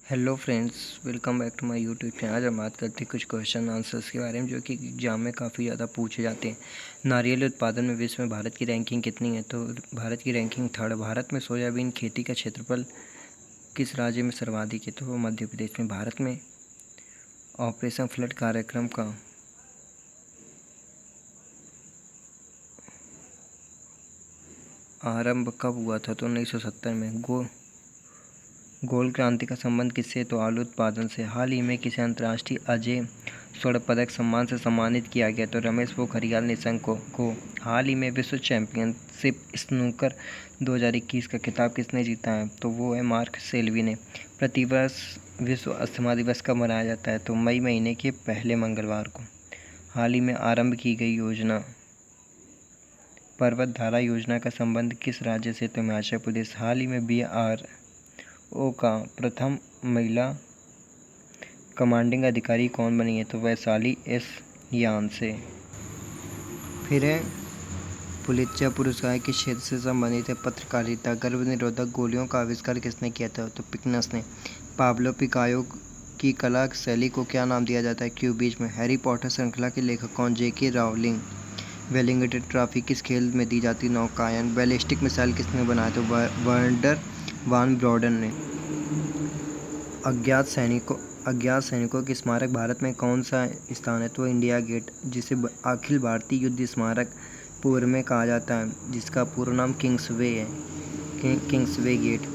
Hello friends, welcome back to my YouTube channel. आज हम बात करते हैं कुछ क्वेश्चन आंसर्स के बारे में जो कि एग्जाम में काफ़ी ज़्यादा पूछे जाते हैं। नारियल उत्पादन में विश्व में भारत की रैंकिंग कितनी है? तो भारत की रैंकिंग थर्ड। भारत में सोयाबीन खेती का क्षेत्रफल किस राज्य में सर्वाधिक है? तो वो मध्य प्रदेश में। भारत में ऑपरेशन फ्लड कार्यक्रम का आरंभ कब हुआ था? तो 1970 में। गोल क्रांति का संबंध किससे? तो आलू उत्पादन से। हाल ही में किसे अंतर्राष्ट्रीय अजय स्वर्ण पदक सम्मान से सम्मानित किया गया? तो रमेश पोखरियाल निशंक को। हाल ही में विश्व चैंपियनशिप स्नूकर 2021 का खिताब किसने जीता है? तो वो है मार्क सेल्वी ने। प्रतिवर्ष विश्व अस्थमा दिवस कब मनाया जाता है? तो मई महीने के पहले मंगलवार को। हाल ही में आरंभ की गई योजना पर्वत धारा योजना का संबंध किस राज्य से? तो हिमाचल प्रदेश। हाल ही में BRO का प्रथम महिला कमांडिंग अधिकारी कौन बनी है? तो वैशाली एस यान से। फिर है पुलित्जर पुरस्कार किस क्षेत्र से संबंधित है? पत्रकारिता। गर्भ निरोधक गोलियों का आविष्कार किसने किया था? तो पिकनस ने। पाब्लो पिकायो की कला शैली को क्या नाम दिया जाता है? क्यूबिज्म। हैरी पॉटर श्रृंखला के लेखक कौन? JK Rowling. वेलिंगटन ट्रॉफी किस खेल में दी जाती? नौकायन। बैलिस्टिक मिसाइल किसने बनाया? तो वर्डर वान ब्रॉडन ने। अज्ञात सैनिकों के स्मारक भारत में कौन सा स्थान है? तो इंडिया गेट, जिसे अखिल भारतीय युद्ध स्मारक पूर्व में कहा जाता है, जिसका पूर्ण नाम किंग्सवे है। Kingsway gate.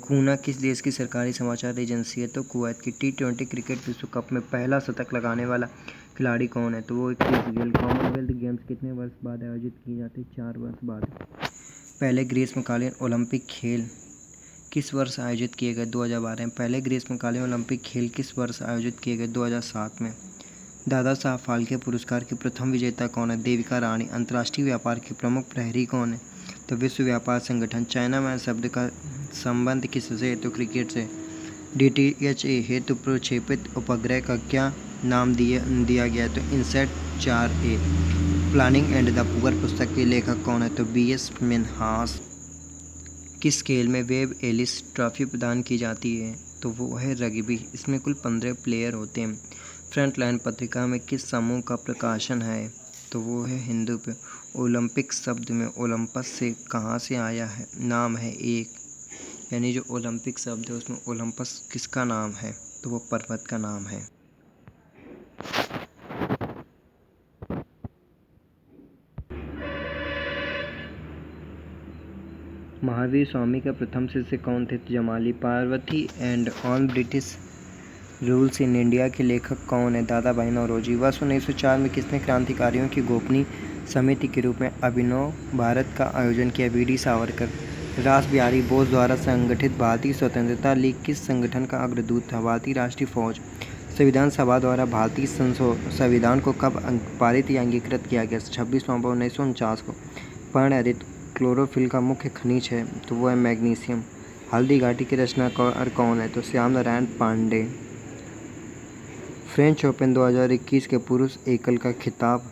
खूना किस देश की सरकारी समाचार एजेंसी है? तो कुवैत की। T20 क्रिकेट विश्व कप में पहला शतक लगाने वाला खिलाड़ी कौन है? तो वो क्रिस गेल। कॉमनवेल्थ गेम्स कितने वर्ष बाद आयोजित किए जाते हैं? 4 वर्ष बाद। पहले ग्रीष्मकालीन ओलंपिक खेल किस वर्ष आयोजित किए गए? 2012 में। पहले ग्रीष्मकालीन ओलंपिक खेल किस वर्ष आयोजित किए गए? 2007 में। दादा साहब फाल्के पुरस्कार की प्रथम विजेता कौन है? देविका रानी। अंतर्राष्ट्रीय व्यापार के प्रमुख प्रहरी कौन है? तो विश्व व्यापार संगठन। चाइना मैन शब्द का संबंध किससे? तो क्रिकेट से। DTHA हेतु प्रक्षेपित उपग्रह का क्या नाम दिया गया? तो INSAT 4A। Planning and the poor पुस्तक के लेखक कौन है? तो BS मिन्हास। किस खेल में वेब एलिस ट्रॉफी प्रदान की जाती है? तो वो है रग्बी। इसमें कुल 15 प्लेयर होते हैं। फ्रंटलाइन पत्रिका में किस समूह का प्रकाशन है? तो वो है हिंदू पे। ओलंपिक शब्द में ओलंपस से कहाँ से आया है? नाम है एक, यानी जो ओलंपिक शब्द है उसमें ओलंपस किसका नाम है? तो वो पर्वत का नाम है। महावीर स्वामी का प्रथम शिष्य कौन थे? Jamali. Parvati and on British rules in India के लेखक कौन है? दादा भाई नौरोजी। वर्ष 1904 में किसने क्रांतिकारियों की गोपनीय समिति के रूप में अभिनव भारत का आयोजन किया? BD सावरकर। रास बिहारी बोस द्वारा संगठित भारतीय स्वतंत्रता लीग किस संगठन का अग्रदूत था? भारतीय राष्ट्रीय फौज। संविधान सभा द्वारा भारतीय संविधान को कब पारित या अंगीकृत किया गया? 26 नवंबर 1949 को। पर्णहरित क्लोरोफिल का मुख्य खनिज है? तो वो है मैग्नीशियम। हल्दी घाटी के रचनाकार कौन है? तो श्याम नारायण पांडे। फ्रेंच ओपन 2021 के पुरुष एकल का खिताब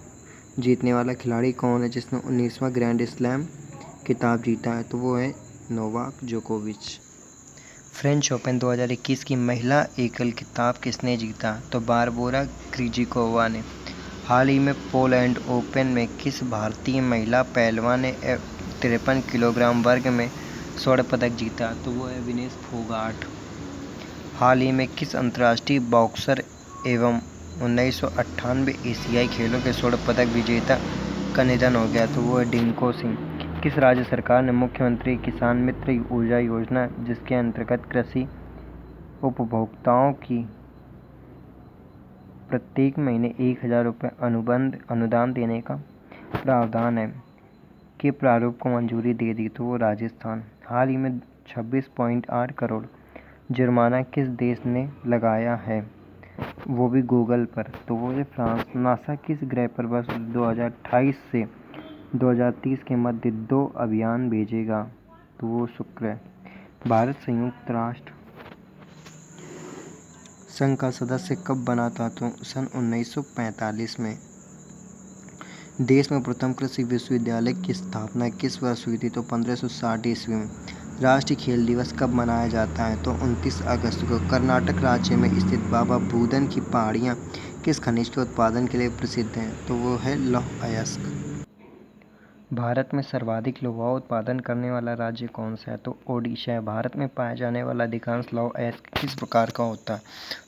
जीतने वाला खिलाड़ी कौन है जिसने 19वां ग्रैंड स्लैम खिताब जीता है? तो वो है नोवाक जोकोविच। फ्रेंच ओपन 2021 की महिला एकल खिताब किसने जीता? तो बारबोरा क्रिजिकोवा ने। हाल ही में पोलैंड ओपन में किस भारतीय महिला पहलवान ने 53 किलोग्राम वर्ग में स्वर्ण पदक जीता? तो वो है विनेश फोगाट। हाल ही में किस अंतर्राष्ट्रीय बॉक्सर एवं 1998 एशियाई खेलों के स्वर्ण पदक विजेता का निधन हो गया? तो वो है डिंको सिंह। किस राज्य सरकार ने मुख्यमंत्री किसान मित्र ऊर्जा योजना, जिसके अंतर्गत कृषि उपभोक्ताओं की प्रत्येक महीने 1000 रुपये अनुदान देने का प्रावधान है, के प्रारूप को मंजूरी दे दी? तो वो राजस्थान। हाल ही में 26.8 करोड़ जुर्माना किस देश ने लगाया है? वो भी गूगल पर? तो वो है फ्रांस। नासा किस ग्रह पर वर्ष 2028 से 2030 के मध्य 2 अभियान भेजेगा? तो वो शुक्र है। भारत संयुक्त राष्ट्र संघ का सदस्य कब बना था? तो सन 1945 में। देश में प्रथम कृषि विश्वविद्यालय की स्थापना किस वर्ष हुई थी? तो 1560 ईस्वी में। राष्ट्रीय खेल दिवस कब मनाया जाता है? तो 29 अगस्त को। कर्नाटक राज्य में स्थित बाबा बुदन की पहाड़ियाँ किस खनिज के उत्पादन के लिए प्रसिद्ध हैं? तो वो है लौह अयस्क। भारत में सर्वाधिक लोहा उत्पादन करने वाला राज्य कौन सा है? तो ओडिशा है। भारत में पाया जाने वाला अधिकांश लौह अयस्क किस प्रकार का होता है?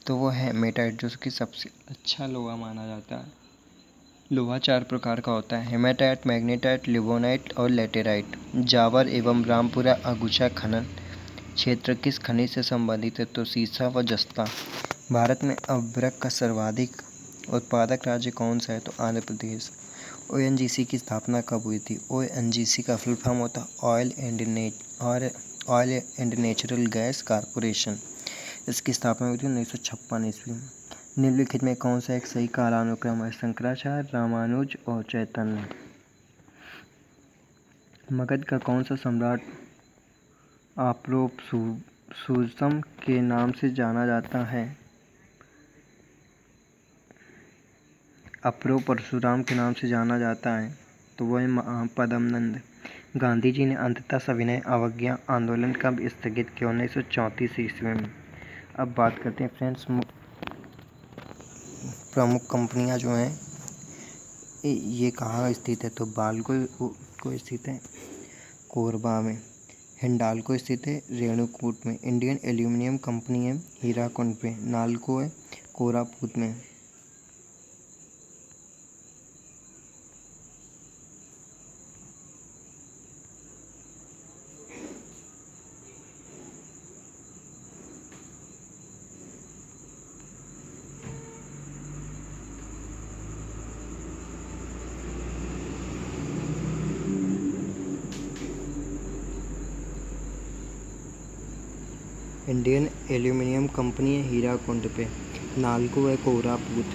तो वो है हेमेटाइट, जो कि सबसे अच्छा लोहा माना जाता है। लोहा 4 प्रकार का होता है: हेमेटाइट, मैग्नेटाइट, लिवोनाइट और लेटेराइट। जावर एवं रामपुरा अगुछा खनन क्षेत्र किस खनिज से संबंधित है? तो सीसा व जस्ता। भारत में अभ्रक का सर्वाधिक उत्पादक राज्य कौन सा है? तो आंध्र प्रदेश। ओएनजीसी की स्थापना कब हुई थी? ओएनजीसी का फुल फॉर्म होता है oil and natural gas corporation. इसकी स्थापना हुई थी 1956 ईस्वी में। निम्नलिखित में कौन सा एक सही कालानुक्रम है? शंकराचार्य, रामानुज और चैतन्य। मगध का कौन सा सम्राट अप्रोपसुसम के नाम से जाना जाता है? अप्रो परशुराम के नाम से जाना जाता है, तो वह है पद्मनंद। गांधी जी ने अंततः सविनय अवज्ञा आंदोलन कब स्थगित किया? 1934 ईस्वी में। अब बात करते हैं फ्रेंड्स, प्रमुख कंपनियां जो हैं ये कहाँ स्थित है? तो बाल्को को स्थित है कोरबा में। हिंडाल्को स्थित है रेणुकूट में। इंडियन एल्यूमिनियम कंपनी है हीराकुंड पे। नालको है कोरापुट में। इंडियन एल्यूमिनियम कंपनी है हीराकुंड पे। नालको है कोरापुट।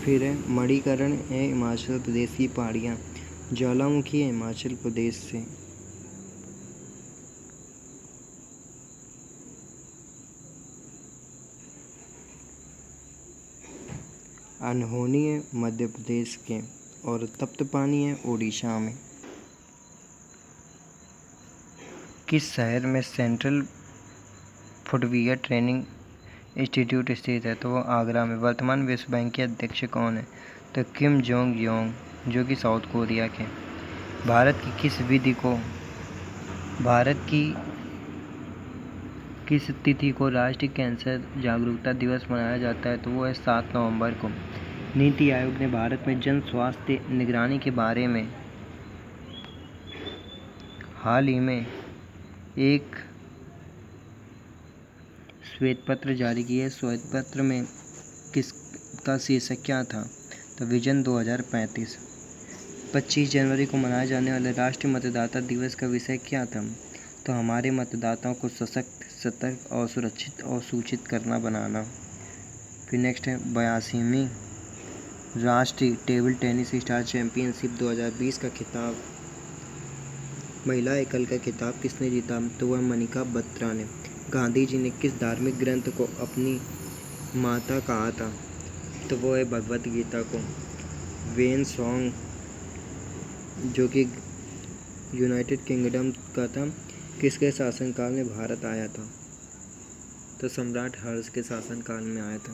फिर है मणिकरण है हिमाचल प्रदेश की पहाड़ियाँ। ज्वालामुखी है हिमाचल प्रदेश से। अनहोनी है मध्य प्रदेश के। और तप्त पानी है ओडिशा में। किस शहर में सेंट्रल फुटवियर ट्रेनिंग इंस्टीट्यूट स्थित है? तो वो आगरा में। वर्तमान विश्व बैंक के अध्यक्ष कौन है? तो किम जोंग योंग, जो कि साउथ कोरिया के। भारत की किस तिथि को राष्ट्रीय कैंसर जागरूकता दिवस मनाया जाता है? तो वो है 7 नवंबर को। नीति आयोग ने भारत में जन स्वास्थ्य निगरानी के बारे में हाल ही में एक श्वेत पत्र जारी किया है। श्वेत पत्र में किसका शीर्षक क्या था? तो विजन 2035। 25 जनवरी को मनाए जाने वाले राष्ट्रीय मतदाता दिवस का विषय क्या था? तो हमारे मतदाताओं को सशक्त, सतर्क और सुरक्षित और सूचित करना बनाना। फिर नेक्स्ट है 82वीं राष्ट्रीय टेबल टेनिस स्टार चैंपियनशिप 2020 का खिताब, महिला एकल का खिताब किसने जीता? तो वह मनिका बत्रा ने। गांधी जी ने किस धार्मिक ग्रंथ को अपनी माता कहा था? तो वो है भगवत गीता को। वेन सॉन्ग, जो कि यूनाइटेड किंगडम का था, किसके शासनकाल में भारत आया था? तो सम्राट हर्ष के शासनकाल में आया था।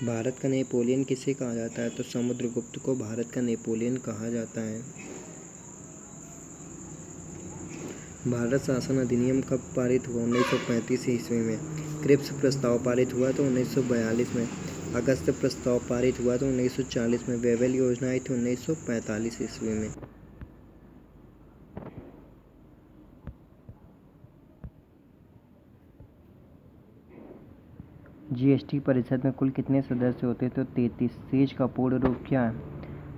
भारत का नेपोलियन किसे कहा जाता है? तो समुद्रगुप्त को भारत का नेपोलियन कहा जाता है। भारत शासन अधिनियम कब पारित हुआ? 1935 ईस्वी में। क्रिप्स प्रस्ताव पारित हुआ तो 1942 में। अगस्त प्रस्ताव पारित हुआ तो 1940 में। वेवेल योजना आई थी 1945 ईस्वी में। जीएसटी परिषद में कुल कितने सदस्य होते? तो 33। सेज का पूर्ण रूप क्या है?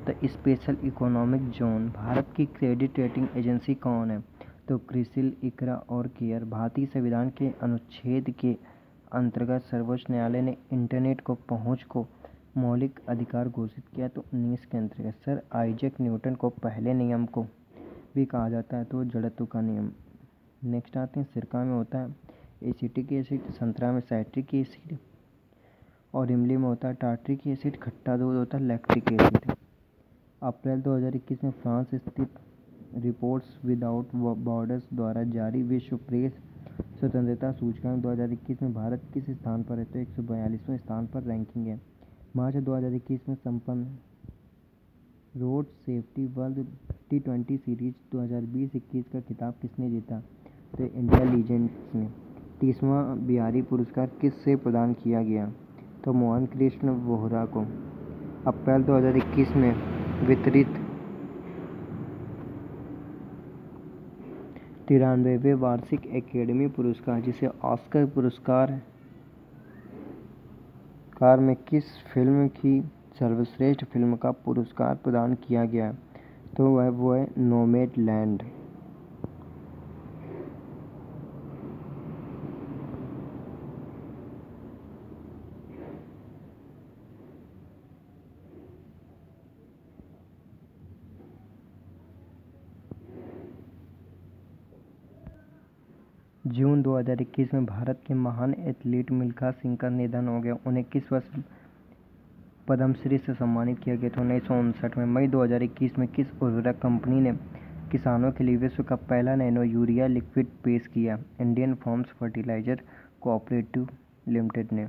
तो स्पेशल इकोनॉमिक जोन। भारत की क्रेडिट रेटिंग एजेंसी कौन है? तो क्रिसिल, इकरा और केयर। भारतीय संविधान के अनुच्छेद के अंतर्गत सर्वोच्च न्यायालय ने इंटरनेट को पहुंच को मौलिक अधिकार घोषित किया तो 19 के अंतर्गत। सर आइजैक न्यूटन को पहले नियम को भी कहा जाता है तो जड़त्व का नियम। नेक्स्ट आते हैं, सिरका में होता है एसिटिक एसिड, संतरा में साइट्रिक एसिड और इमली में होता है टार्ट्रिक एसिड, खट्टा दूध होता है लैक्टिक एसिड। अप्रैल 2021 में फ्रांस स्थित रिपोर्ट्स विदाउट बॉर्डर्स द्वारा जारी विश्व प्रेस स्वतंत्रता सूचकांक 2021 में भारत किस स्थान पर है? तो 142वें स्थान पर रैंकिंग है। मार्च 2021 में संपन्न road safety world T20 series 2020-21 का खिताब किसने जीता? तो इंडिया लीजेंड्स ने। 30वां बिहारी पुरस्कार किससे प्रदान किया गया? तो मोहन कृष्ण वोहरा को। अप्रैल 2021 में वितरित 93वें वार्षिक एकेडमी पुरस्कार, जिसे ऑस्कर पुरस्कार में किस फिल्म की सर्वश्रेष्ठ फिल्म का पुरस्कार प्रदान किया गया? तो वो है नोमैडलैंड। जून 2021 में भारत के महान एथलीट मिल्खा सिंह का निधन हो गया। उन्हें किस वर्ष पद्मश्री से सम्मानित किया गया था? 1959 में। मई 2021 में किस उर्वरक कंपनी ने किसानों के लिए विश्व का पहला नैनो यूरिया लिक्विड पेश किया? Indian farms fertiliser cooperative limited ने।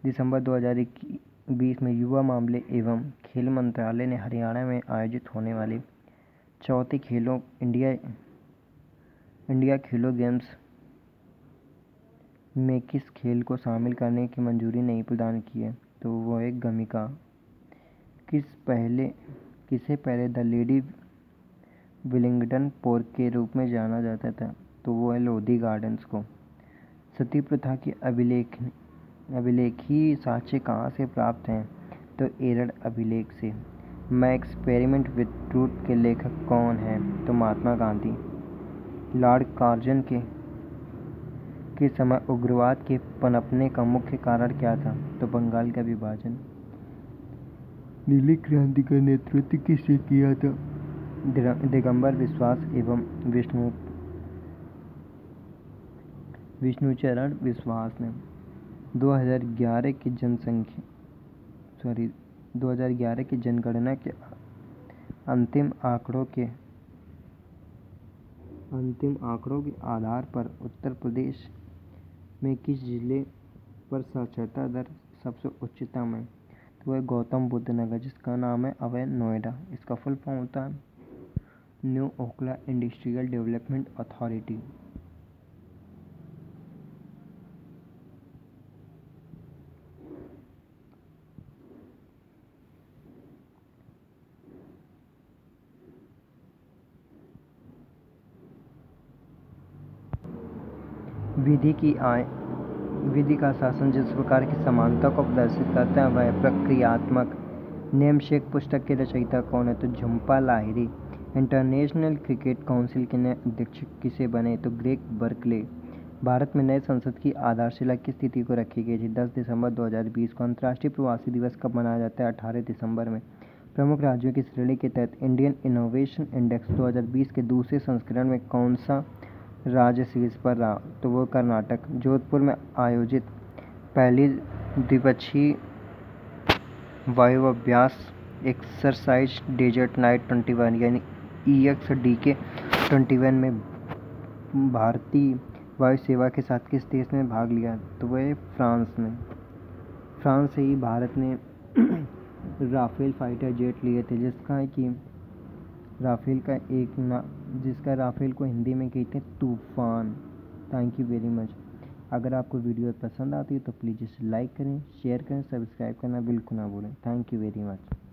दिसंबर 2020 में युवा मामले एवं खेल मंत्रालय ने हरियाणा में आयोजित होने वाले चौथे इंडिया खेलो गेम्स में किस खेल को शामिल करने की मंजूरी नहीं प्रदान की है? तो वो है गमिका। किसे पहले द लेडी विलिंगटन पोर्क के रूप में जाना जाता था? तो वो है लोधी गार्डन्स को। सती प्रथा की अभिलेखी साक्ष्य कहाँ से प्राप्त हैं? तो एरड़ अभिलेख से। मैं एक्सपेरिमेंट विद ट्रूथ के लेखक कौन हैं? तो महात्मा गांधी। लॉर्ड कार्जन के समय उग्रवाद के पनपने का मुख्य कारण क्या था? तो बंगाल का विभाजन। नीली क्रांति का नेतृत्व किसने किया था? दिगंबर विश्वास एवं विष्णुचरण विश्वास ने। 2011 की जनगणना के अंतिम आंकड़ों के आधार पर उत्तर प्रदेश में किस जिले पर साक्षरता दर सबसे उच्चतम है? तो वह गौतम बुद्ध नगर, जिसका नाम है अभय नोएडा। इसका फुल फॉर्म होता है new Okhla industrial development authority. विधि का शासन जिस प्रकार की समानता को प्रदर्शित करता है वह प्रक्रियात्मक। नेमसेक पुस्तक के रचयिता कौन है? तो Jhumpa Lahiri. International cricket council के नए अध्यक्ष किसे बने? तो ग्रेग बर्कले। भारत में नए संसद की आधारशिला किस तिथि को रखी गई थी? 10 दिसंबर 2020 को। अंतर्राष्ट्रीय प्रवासी दिवस कब मनाया जाता है? 18 दिसंबर में। प्रमुख राज्यों की श्रेणी के तहत इंडियन इनोवेशन इंडेक्स 2020 के दूसरे संस्करण में कौन सा राज्य शीर्ष पर रहा? तो वो कर्नाटक। जोधपुर में आयोजित पहली द्विपक्षीय वायु अभ्यास एक्सरसाइज डेजर्ट नाइट 21 यानी EXDK 21 में भारतीय वायु सेवा के साथ किस देश ने भाग लिया? तो वह फ्रांस में। फ्रांस से ही भारत ने राफेल फाइटर जेट लिए थे, जिसका राफेल को हिंदी में कहते हैं तूफान। Thank you very much. अगर आपको वीडियो पसंद आती है तो प्लीज़ इसे लाइक करें, शेयर करें, सब्सक्राइब करना बिल्कुल ना भूलें। Thank you very much.